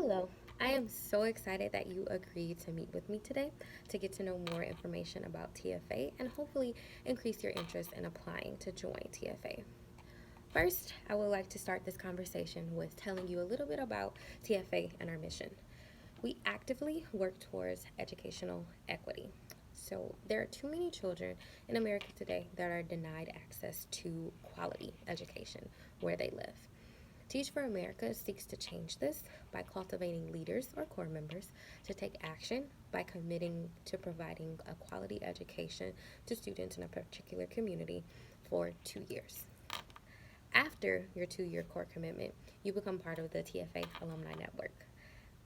Hello, I am so excited that you agreed to meet with me today to get to know more information about TFA and hopefully increase your interest in applying to join TFA. First, I would like to start this conversation with telling you a little bit about TFA and our mission. We actively work towards educational equity. So, there are too many children in America today that are denied access to quality education where they live. Teach for America seeks to change this by cultivating leaders or core members to take action by committing to providing a quality education to students in a particular community for 2 years. After your 2 year core commitment, you become part of the TFA Alumni Network.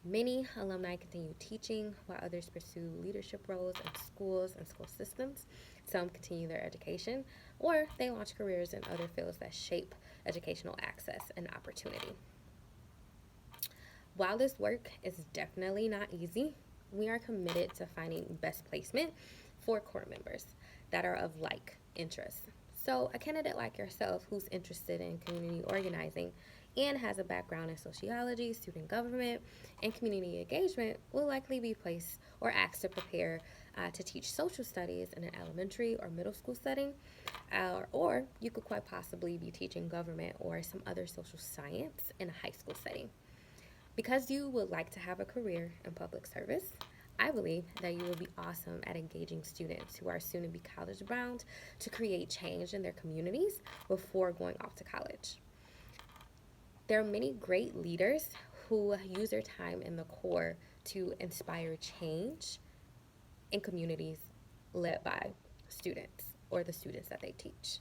Many alumni continue teaching while others pursue leadership roles in schools and school systems. Some continue their education or they launch careers in other fields that shape educational access and opportunity. While this work is definitely not easy, we are committed to finding best placement for core members that are of like interests. So, a candidate like yourself who's interested in community organizing and has a background in sociology, student government, and community engagement will likely be placed or asked to prepare to teach social studies in an elementary or middle school setting, or you could quite possibly be teaching government or some other social science in a high school setting. Because you would like to have a career in public service, I believe that you will be awesome at engaging students who are soon to be college bound to create change in their communities before going off to college. There are many great leaders who use their time in the core to inspire change in communities led by students or the students that they teach.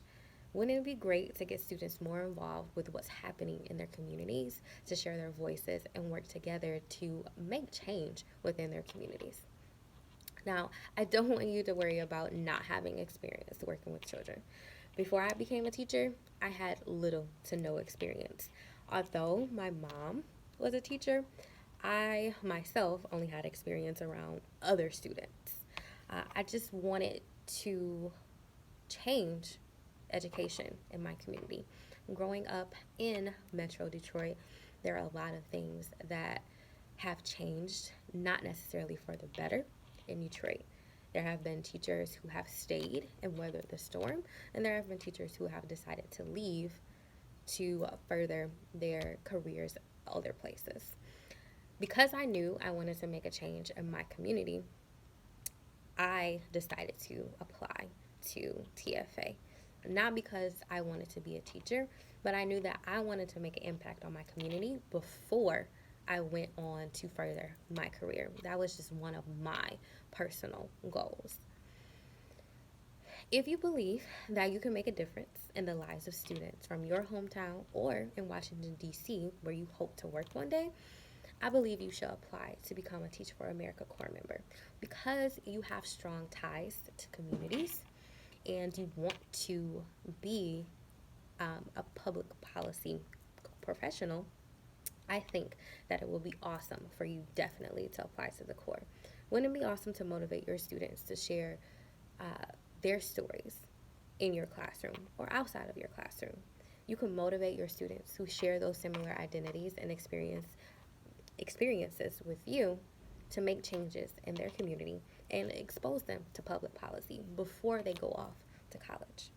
Wouldn't it be great to get students more involved with what's happening in their communities, to share their voices and work together to make change within their communities? Now, I don't want you to worry about not having experience working with children. Before I became a teacher, I had little to no experience. Although my mom was a teacher, I myself only had experience around other students. I just wanted to change education in my community. Growing up in Metro Detroit, there are a lot of things that have changed, not necessarily for the better in Detroit. There have been teachers who have stayed and weathered the storm, and there have been teachers who have decided to leave to further their careers other places. Because I knew I wanted to make a change in my community, I decided to apply to TFA. Not because I wanted to be a teacher, but I knew that I wanted to make an impact on my community before I went on to further my career. That was just one of my personal goals. If you believe that you can make a difference in the lives of students from your hometown or in Washington, D.C., where you hope to work one day, I believe you should apply to become a Teach for America core member because you have strong ties to communities and you want to be a public policy professional. I think that it will be awesome for you definitely to apply to the core. Wouldn't it be awesome to motivate your students to share their stories in your classroom or outside of your classroom? You can motivate your students who share those similar identities and experiences with you to make changes in their community and expose them to public policy before they go off to college.